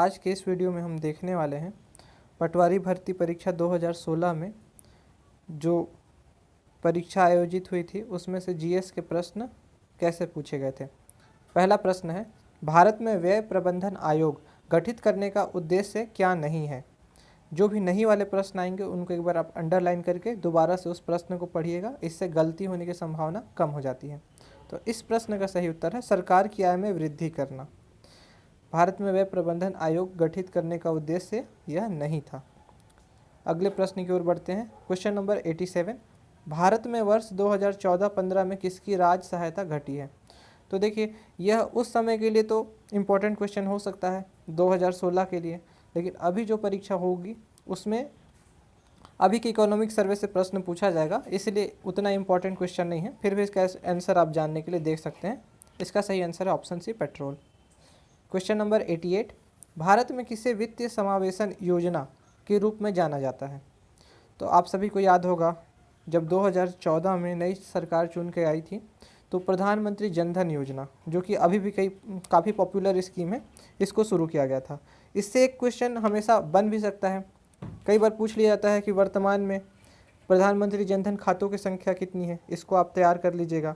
आज के इस वीडियो में हम देखने वाले हैं पटवारी भर्ती परीक्षा 2016 में जो परीक्षा आयोजित हुई थी उसमें से जीएस के प्रश्न कैसे पूछे गए थे। पहला प्रश्न है, भारत में व्यय प्रबंधन आयोग गठित करने का उद्देश्य क्या नहीं है। जो भी नहीं वाले प्रश्न आएंगे उनको एक बार आप अंडरलाइन करके दोबारा से उस प्रश्न को पढ़िएगा, इससे गलती होने की संभावना कम हो जाती है। तो इस प्रश्न का सही उत्तर है सरकार की आय में वृद्धि करना। भारत में व्यय प्रबंधन आयोग गठित करने का उद्देश्य यह नहीं था। अगले प्रश्न की ओर बढ़ते हैं। क्वेश्चन नंबर 87, भारत में वर्ष 2014-15 में किसकी राज्य सहायता घटी है। तो देखिए, यह उस समय के लिए तो इम्पोर्टेंट क्वेश्चन हो सकता है 2016 के लिए, लेकिन अभी जो परीक्षा होगी उसमें अभी के इकोनॉमिक सर्वे से प्रश्न पूछा जाएगा, इसलिए उतना इम्पोर्टेंट क्वेश्चन नहीं है। फिर भी इसका आंसर आप जानने के लिए देख सकते हैं। इसका सही आंसर है option C, petrol. Question number 88, Bharat में किसे वित्तीय समावेशन योजना के रूप में जाना जाता है। तो आप सभी को याद होगा जब 2014 में नई सरकार चुन के आई थी तो प्रधानमंत्री जनधन योजना, जो कि अभी भी काफ़ी पॉपुलर स्कीम है, इसको शुरू किया गया था। इससे एक क्वेश्चन हमेशा बन भी सकता है, कई बार पूछ लिया जाता है कि वर्तमान में प्रधानमंत्री जनधन खातों की संख्या कितनी है। इसको आप तैयार कर लीजिएगा।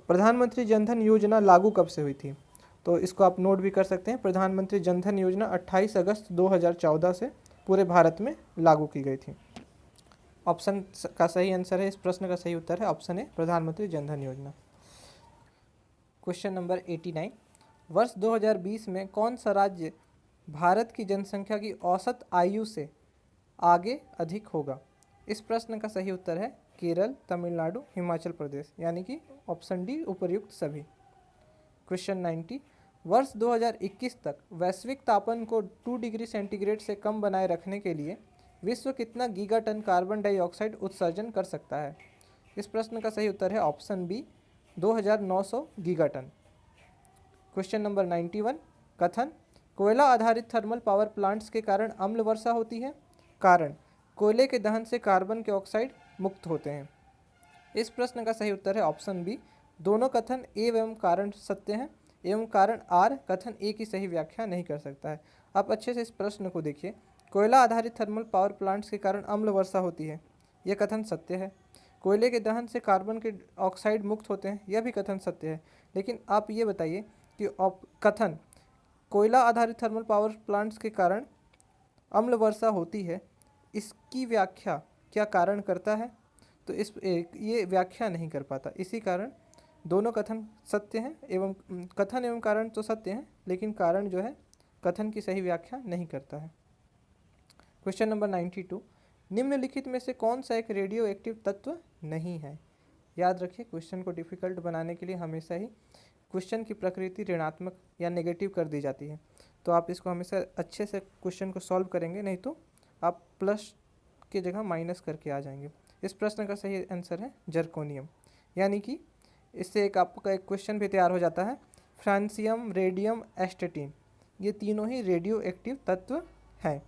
प्रधानमंत्री जनधन योजना लागू कब से हुई थी, तो इसको आप नोट भी कर सकते हैं। प्रधानमंत्री जनधन योजना 28 अगस्त 2014 से पूरे भारत में लागू की गई थी। ऑप्शन का सही आंसर है, इस प्रश्न का सही उत्तर है ऑप्शन ए, प्रधानमंत्री जनधन योजना। क्वेश्चन नंबर 89, वर्ष 2020 में कौन सा राज्य भारत की जनसंख्या की औसत आयु से आगे अधिक होगा। इस प्रश्न का सही उत्तर है केरल, तमिलनाडु, हिमाचल प्रदेश, यानी कि ऑप्शन डी, उपर्युक्त सभी। क्वेश्चन 90, वर्ष 2021 तक वैश्विक तापमान को 2 डिग्री सेंटीग्रेड से कम बनाए रखने के लिए विश्व कितना गीगाटन कार्बन डाइऑक्साइड उत्सर्जन कर सकता है। इस प्रश्न का सही उत्तर है option B, 2900 gigatonne. Question number 91, कथन, कोयला आधारित थर्मल पावर प्लांट्स के कारण अम्ल वर्षा होती है। कारण, कोयले के दहन से कार्बन के ऑक्साइड मुक्त होते हैं। इस प्रश्न का सही उत्तर है ऑप्शन बी, दोनों कथन ए एवं कारण सत्य हैं एवं कारण आर कथन ए की सही व्याख्या नहीं कर सकता है। आप अच्छे से इस प्रश्न को देखिए। कोयला आधारित थर्मल पावर प्लांट्स के कारण अम्ल वर्षा होती है, यह कथन सत्य है। कोयले के दहन से कार्बन के ऑक्साइड मुक्त होते हैं, यह भी कथन सत्य है। लेकिन आप ये बताइए कि कथन कोयला आधारित थर्मल पावर प्लांट्स के कारण अम्ल वर्षा होती है, इसकी व्याख्या क्या कारण करता है। तो ये व्याख्या नहीं कर पाता, इसी कारण दोनों कथन सत्य हैं एवं कथन एवं कारण तो सत्य हैं, लेकिन कारण जो है कथन की सही व्याख्या नहीं करता है। क्वेश्चन नंबर 92, निम्नलिखित में से कौन सा एक रेडियो एक्टिव तत्व नहीं है। याद रखिए, क्वेश्चन को डिफिकल्ट बनाने के लिए हमेशा ही क्वेश्चन की प्रकृति ऋणात्मक या नेगेटिव कर दी जाती है। तो आप इसको हमेशा अच्छे से क्वेश्चन को सॉल्व करेंगे, नहीं तो आप प्लस की जगह माइनस करके आ जाएंगे। इस प्रश्न का सही आंसर है जर्कोनियम, यानी कि इससे एक आपका एक क्वेश्चन भी तैयार हो जाता है। फ्रांसियम, रेडियम, एस्टेटिन, ये तीनों ही रेडियो एक्टिव तत्व हैं।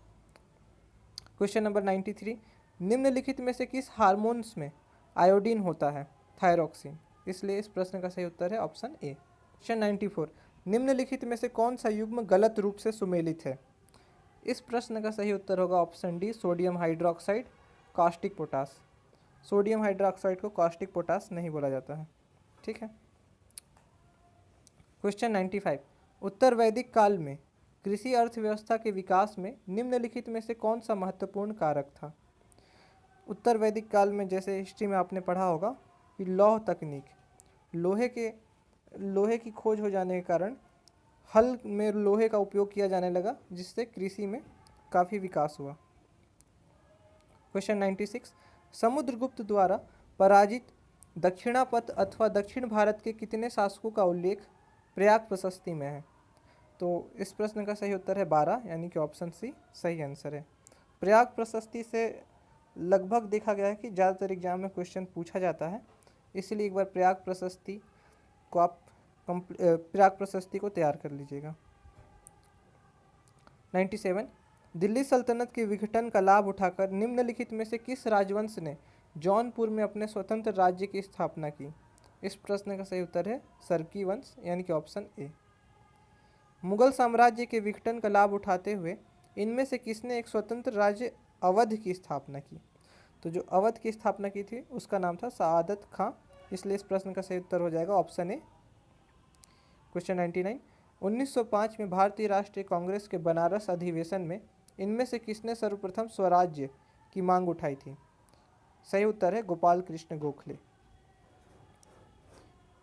क्वेश्चन नंबर 93, निम्नलिखित में से किस हार्मोन्स में आयोडीन होता है। थायरोक्सिन, इसलिए इस प्रश्न का सही उत्तर है ऑप्शन ए। क्वेश्चन 94, निम्नलिखित में से कौन सा युग्म गलत रूप से सुमेलित है। इस प्रश्न का सही उत्तर होगा option D, sodium hydroxide, caustic potash. Sodium hydroxide को कास्टिक पोटास नहीं बोला जाता है, ठीक है। क्वेश्चन 95, उत्तर वैदिक काल में कृषि अर्थव्यवस्था के विकास में निम्नलिखित में से कौन सा महत्वपूर्ण कारक था। उत्तर वैदिक काल में जैसे हिस्ट्री में आपने पढ़ा होगा कि लौह तकनीक, लोहे की खोज हो जाने के कारण हल में लोहे का उपयोग किया जाने लगा, जिससे कृषि में काफ़ी विकास हुआ। क्वेश्चन 96, समुद्रगुप्त द्वारा पराजित दक्षिणापथ अथवा दक्षिण भारत के कितने शासकों का उल्लेख प्रयाग प्रशस्ति में है। तो इस प्रश्न का सही उत्तर है 12, यानी कि ऑप्शन सी सही आंसर है। प्रयाग प्रशस्ति से लगभग देखा गया है कि ज़्यादातर एग्जाम में क्वेश्चन पूछा जाता है, इसलिए एक बार प्रयाग प्रशस्ति को तैयार कर लीजिएगा। 97, दिल्ली सल्तनत के विघटन का लाभ उठाकर निम्नलिखित में से किस राजवंश ने जौनपुर में अपने स्वतंत्र राज्य की स्थापना की। इस प्रश्न का सही उत्तर है सरकी वंश, यानी कि ऑप्शन ए। मुगल साम्राज्य के विघटन का लाभ उठाते हुए इनमें से किसने एक स्वतंत्र राज्य अवध की स्थापना की? तो जो अवध की स्थापना की थी उसका नाम था सआदत खां, इसलिए इस प्रश्न का सही उत्तर हो जाएगा ऑप्शन ए। क्वेश्चन 99, 1905 में भारतीय राष्ट्रीय कांग्रेस के बनारस अधिवेशन में इनमें से किसने सर्वप्रथम स्वराज्य की मांग उठाई थी? सही उत्तर है गोपाल कृष्ण गोखले।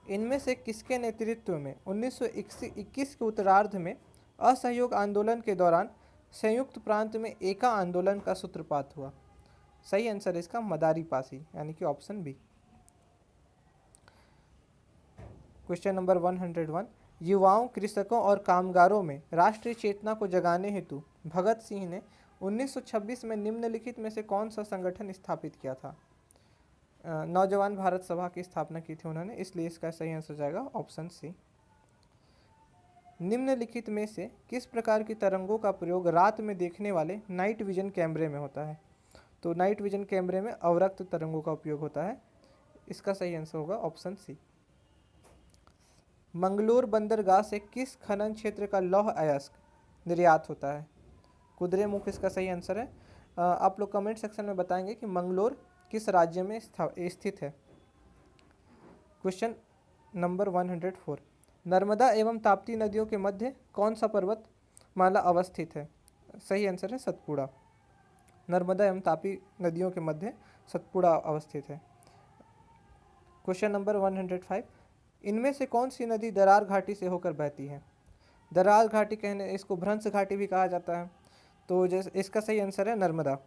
इनमें से किसके नेतृत्व में 1921 के उत्तरार्ध में असहयोग आंदोलन के दौरान संयुक्त प्रांत में एका आंदोलन का सूत्रपात हुआ? सही आंसर इसका मदारी पासी, यानी कि ऑप्शन बी। क्वेश्चन नंबर 101, युवाओं, कृषकों और कामगारों में राष्ट्रीय चेतना को जगाने हेतु भगत सिंह ने 1926 में निम्नलिखित में से कौन सा संगठन स्थापित किया था? नौजवान भारत सभा की स्थापना की थी उन्होंने, इसलिए इसका सही आंसर जाएगा ऑप्शन सी। निम्नलिखित में से किस प्रकार की तरंगों का प्रयोग रात में देखने वाले नाइट विजन कैमरे में होता है? तो नाइट विजन कैमरे में अवरक्त तरंगों का उपयोग होता है, इसका सही आंसर होगा ऑप्शन सी। मंगलोर बंदरगाह से किस खनन क्षेत्र का लौह अयस्क निर्यात होता है? कुद्रेमुख इसका सही आंसर है। आप लोग कमेंट सेक्शन में बताएंगे कि मंगलोर किस राज्य में स्थित है। क्वेश्चन नंबर 104, नर्मदा एवं ताप्ती नदियों के मध्य कौन सा पर्वत माला अवस्थित है? सही आंसर है सतपुड़ा। नर्मदा एवं तापी नदियों के मध्य सतपुड़ा अवस्थित है। क्वेश्चन नंबर 105, इनमें से कौन सी नदी दरार घाटी से होकर बहती है? दरार घाटी कहने इसको भ्रंश घाटी भी कहा जाता है, तो जैसे इसका सही आंसर है नर्मदा।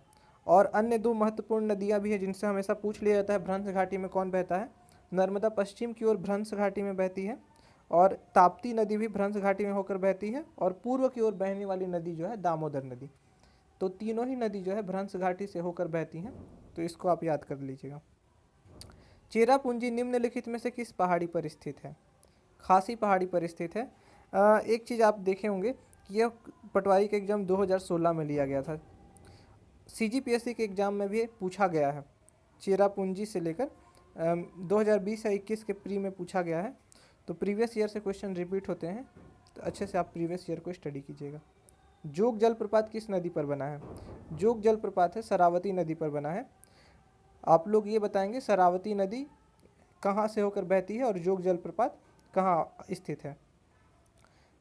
और अन्य दो महत्वपूर्ण नदियां भी हैं जिनसे हमेशा पूछ लिया जाता है भ्रंश घाटी में कौन बहता है। नर्मदा पश्चिम की ओर भ्रंश घाटी में बहती है, और ताप्ती नदी भी भ्रंश घाटी में होकर बहती है, और पूर्व की ओर बहने वाली नदी जो है दामोदर नदी। तो तीनों ही नदी जो है भ्रंश घाटी से होकर बहती हैं, तो इसको आप याद कर लीजिएगा। चेरापूंजी निम्नलिखित में से किस पहाड़ी पर स्थित है? खासी पहाड़ी पर स्थित है। एक चीज़ आप देखे होंगे कि यह पटवारी के एग्ज़ाम 2016 में लिया गया था। CGPSC के एग्ज़ाम में भी पूछा गया है, चेरापूंजी से लेकर 2020 या 21 के प्री में पूछा गया है। तो प्रीवियस ईयर से क्वेश्चन रिपीट होते हैं, तो अच्छे से आप प्रीवियस ईयर को स्टडी कीजिएगा। जोग जलप्रपात किस नदी पर बना है? जोग जलप्रपात है शरावती नदी पर बना है। आप लोग ये बताएंगे शरावती नदी कहाँ से होकर बहती है और जोग जलप्रपात कहाँ स्थित है?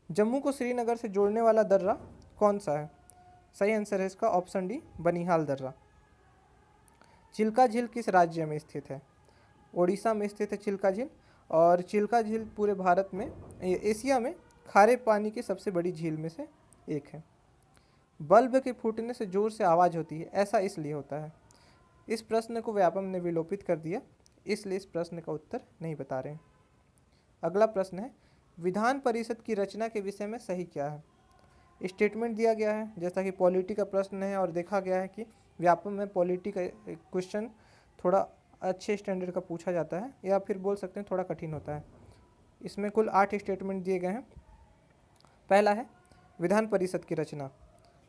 जम्मू को श्रीनगर से जोड़ने वाला दर्रा कौन सा है? सही आंसर है इसका ऑप्शन डी, बनिहाल दर्रा। चिल्का झील किस राज्य में स्थित है? ओडिशा में स्थित है चिल्का झील, और चिल्का झील पूरे भारत में, एशिया में खारे पानी की सबसे बड़ी झील में से एक है। बल्ब के फूटने से जोर से आवाज़ होती है, ऐसा इसलिए होता है। इस प्रश्न को व्यापम ने विलोपित कर दिया, इसलिए इस प्रश्न का उत्तर नहीं बता रहे हैं। अगला प्रश्न है, विधान परिषद की रचना के विषय में सही क्या है? स्टेटमेंट दिया गया है, जैसा कि पॉलिटी का प्रश्न है, और देखा गया है कि व्यापम में पॉलिटी का क्वेश्चन थोड़ा अच्छे स्टैंडर्ड का पूछा जाता है, या फिर बोल सकते हैं थोड़ा कठिन होता है। इसमें कुल 8 स्टेटमेंट दिए गए हैं। पहला है विधान परिषद की रचना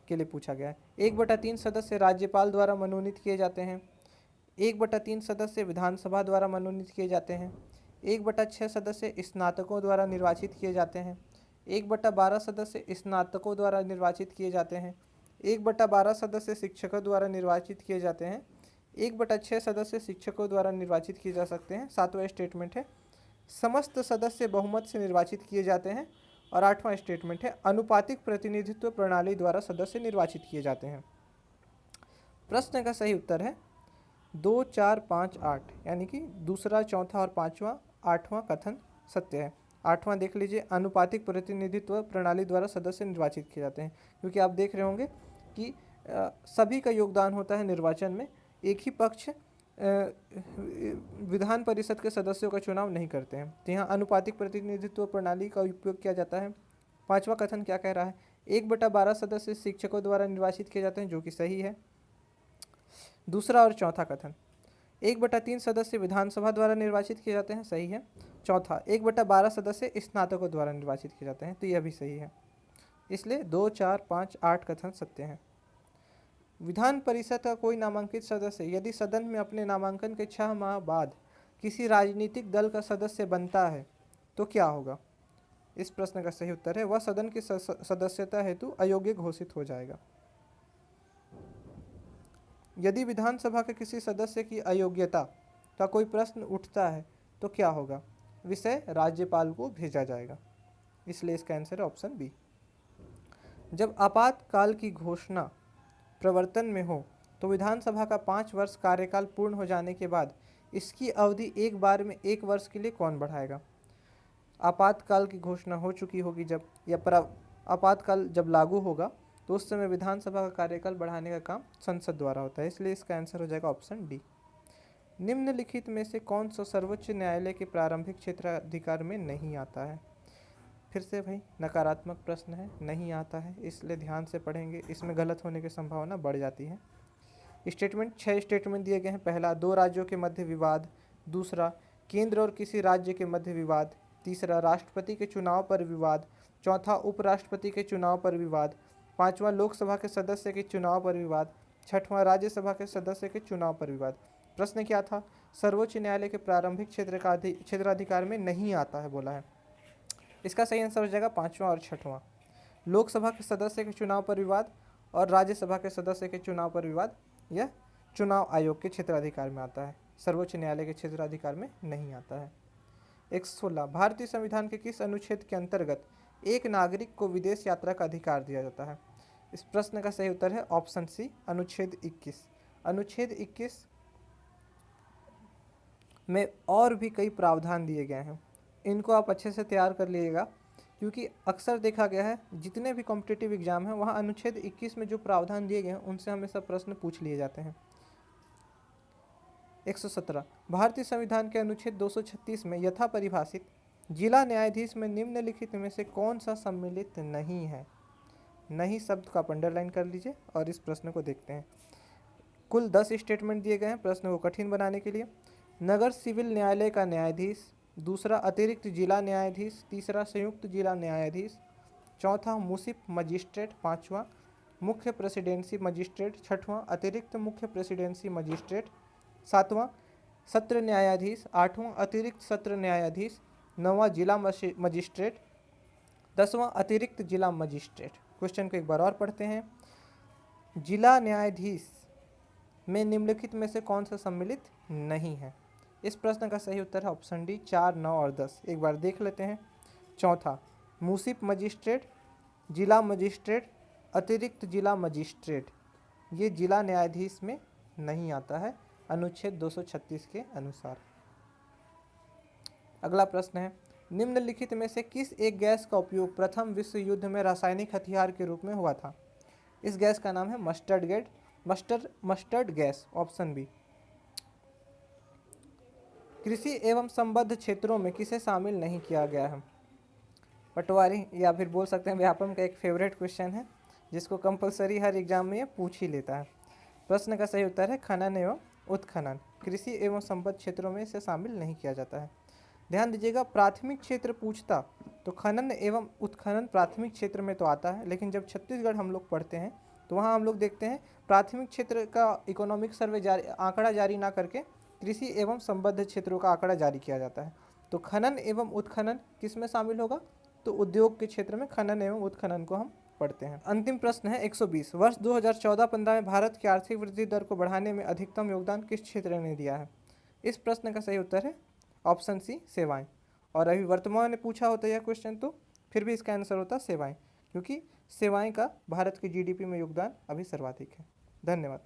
के लिए पूछा गया है। 1/3 सदस्य राज्यपाल द्वारा मनोनीत किए जाते हैं। 1/3 सदस्य विधानसभा द्वारा मनोनीत किए जाते हैं। 1/6 सदस्य स्नातकों द्वारा निर्वाचित किए जाते हैं। 1/12 सदस्य स्नातकों द्वारा निर्वाचित किए जाते हैं। 1/12 सदस्य शिक्षकों द्वारा निर्वाचित किए जाते हैं। 1/6 सदस्य शिक्षकों द्वारा निर्वाचित किए जा सकते हैं। 7वां स्टेटमेंट है समस्त सदस्य बहुमत से निर्वाचित किए जाते हैं। और 8वां स्टेटमेंट है अनुपातिक प्रतिनिधित्व प्रणाली द्वारा सदस्य निर्वाचित किए जाते हैं। प्रश्न का सही उत्तर है 2, 4, 5, 8, यानी कि दूसरा, चौथा और पांचवा, 8वां कथन सत्य है। 8वां देख लीजिए, अनुपातिक प्रतिनिधित्व प्रणाली द्वारा सदस्य निर्वाचित किए जाते हैं, क्योंकि आप देख रहे होंगे कि सभी का योगदान होता है निर्वाचन में। एक ही पक्ष विधान परिषद के सदस्यों का चुनाव नहीं करते हैं, तो यहाँ अनुपातिक प्रतिनिधित्व प्रणाली का उपयोग किया जाता है। 5वां कथन क्या कह रहा है? 1/12 सदस्य शिक्षकों द्वारा निर्वाचित किए जाते हैं, जो कि सही है। दूसरा और चौथा कथन, 1/3 सदस्य विधानसभा द्वारा निर्वाचित किए जाते हैं, सही है। चौथा, 1/12 सदस्य स्नातकों द्वारा निर्वाचित किए जाते हैं, तो यह भी सही है। इसलिए 2, 4, 5, 8 कथन सत्य हैं। विधान परिषद का कोई नामांकित सदस्य यदि सदन में अपने नामांकन के 6 माह बाद किसी राजनीतिक दल का सदस्य बनता है तो क्या होगा? इस प्रश्न का सही उत्तर है वह सदन की सदस्यता हेतु अयोग्य घोषित हो जाएगा। यदि विधानसभा के किसी सदस्य की अयोग्यता का कोई प्रश्न उठता है तो क्या होगा? विषय राज्यपाल को भेजा जाएगा, इसलिए इसका आंसर है ऑप्शन बी। जब आपातकाल की घोषणा प्रवर्तन में हो तो विधानसभा का 5 वर्ष कार्यकाल पूर्ण हो जाने के बाद इसकी अवधि एक बार में 1 वर्ष के लिए कौन बढ़ाएगा? आपातकाल की घोषणा हो चुकी होगी जब, या आपातकाल जब लागू होगा तो उस समय विधानसभा का कार्यकाल बढ़ाने का काम संसद द्वारा होता है, इसलिए इसका आंसर हो जाएगा ऑप्शन डी। निम्नलिखित में से कौन सा सर्वोच्च न्यायालय के प्रारंभिक क्षेत्राधिकार में नहीं आता है? फिर से भाई नकारात्मक प्रश्न है, नहीं आता है, इसलिए ध्यान से पढ़ेंगे, इसमें गलत होने की संभावना बढ़ जाती है। स्टेटमेंट 6 स्टेटमेंट दिए गए हैं। पहला, 2 राज्यों के मध्य विवाद। दूसरा, केंद्र और किसी राज्य के मध्य विवाद। तीसरा, राष्ट्रपति के चुनाव पर विवाद। चौथा, उपराष्ट्रपति के चुनाव पर विवाद। पांचवा, लोकसभा के सदस्य के चुनाव पर विवाद। छठवां, राज्यसभा के सदस्य के चुनाव पर विवाद। प्रश्न क्या था? सर्वोच्च न्यायालय के प्रारंभिक क्षेत्राधिकार में नहीं आता है बोला है। इसका सही आंसर हो जाएगा पांचवा और छठवां। लोकसभा के सदस्य के चुनाव पर विवाद और राज्यसभा के सदस्य के चुनाव पर विवाद यह चुनाव आयोग के क्षेत्राधिकार में आता है, सर्वोच्च न्यायालय के क्षेत्राधिकार में नहीं आता है। 116, भारतीय संविधान के किस अनुच्छेद के अंतर्गत एक नागरिक को विदेश यात्रा का अधिकार दिया जाता है? इस प्रश्न का सही उत्तर है ऑप्शन सी, अनुच्छेद 21। अनुच्छेद 21 में और भी कई प्रावधान दिए गए हैं, इनको आप अच्छे से तैयार कर लीजिएगा, क्योंकि अक्सर देखा गया है जितने भी कॉम्पिटिटिव एग्जाम हैं वहाँ अनुच्छेद 21 में जो प्रावधान दिए गए हैं उनसे हमेशा प्रश्न पूछ लिए जाते हैं। 117, भारतीय संविधान के अनुच्छेद 236 में यथा परिभाषित जिला न्यायाधीश में निम्नलिखित में से कौन सा सम्मिलित नहीं है? नहीं शब्द का आप अंडरलाइन कर लीजिए और इस प्रश्न को देखते हैं। कुल 10 स्टेटमेंट दिए गए हैं प्रश्न को कठिन बनाने के लिए। नगर सिविल न्यायालय का न्यायाधीश। दूसरा, अतिरिक्त जिला न्यायाधीश। तीसरा, संयुक्त जिला न्यायाधीश। चौथा, मुंसिफ मजिस्ट्रेट। पांचवा, मुख्य प्रेसिडेंसी मजिस्ट्रेट। छठवां, अतिरिक्त मुख्य प्रेसिडेंसी मजिस्ट्रेट। सातवां, सत्र न्यायाधीश। आठवां, अतिरिक्त सत्र न्यायाधीश। नौवां, जिला मजिस्ट्रेट। 10वां, अतिरिक्त जिला मजिस्ट्रेट। क्वेश्चन को एक बार और पढ़ते हैं। जिला न्यायाधीश में निम्नलिखित में से कौन सा सम्मिलित नहीं है? इस प्रश्न का सही उत्तर है ऑप्शन डी, 4, 9 और 10। एक बार देख लेते हैं। चौथा, मुंसिफ मजिस्ट्रेट, जिला मजिस्ट्रेट, अतिरिक्त जिला मजिस्ट्रेट, ये जिला न्यायाधीश में नहीं आता है अनुच्छेद 236 के अनुसार। अगला प्रश्न है, निम्नलिखित में से किस एक गैस का उपयोग प्रथम विश्व युद्ध में रासायनिक हथियार के रूप में हुआ था? इस गैस का नाम है मस्टर्ड गैस, ऑप्शन बी। कृषि एवं संबद्ध क्षेत्रों में किसे शामिल नहीं किया गया है? पटवारी या फिर बोल सकते हैं व्यापम का एक फेवरेट क्वेश्चन है जिसको कंपलसरी हर एग्जाम में ये पूछ ही लेता है। प्रश्न का सही उत्तर है खनन एवं उत्खनन। कृषि एवं संबद्ध क्षेत्रों में इसे शामिल नहीं किया जाता है। ध्यान दीजिएगा, प्राथमिक क्षेत्र पूछता तो खनन एवं उत्खनन प्राथमिक क्षेत्र में तो आता है, लेकिन जब छत्तीसगढ़ हम लोग पढ़ते हैं तो वहाँ हम लोग देखते हैं प्राथमिक क्षेत्र का इकोनॉमिक सर्वे आंकड़ा जारी ना करके कृषि एवं संबद्ध क्षेत्रों का आंकड़ा जारी किया जाता है। तो खनन एवं उत्खनन किस में शामिल होगा? तो उद्योग के क्षेत्र में खनन एवं उत्खनन को हम पढ़ते हैं। अंतिम प्रश्न है 120, वर्ष 2014-15 में भारत की आर्थिक वृद्धि दर को बढ़ाने में अधिकतम योगदान किस क्षेत्र ने दिया है? इस प्रश्न का सही उत्तर है ऑप्शन सी, सेवाएं। और अभी वर्तमान में पूछा होता यह क्वेश्चन तो फिर भी इसका आंसर होता सेवाएं, क्योंकि सेवाएं का भारत की जीडीपी में योगदान अभी सर्वाधिक है। धन्यवाद।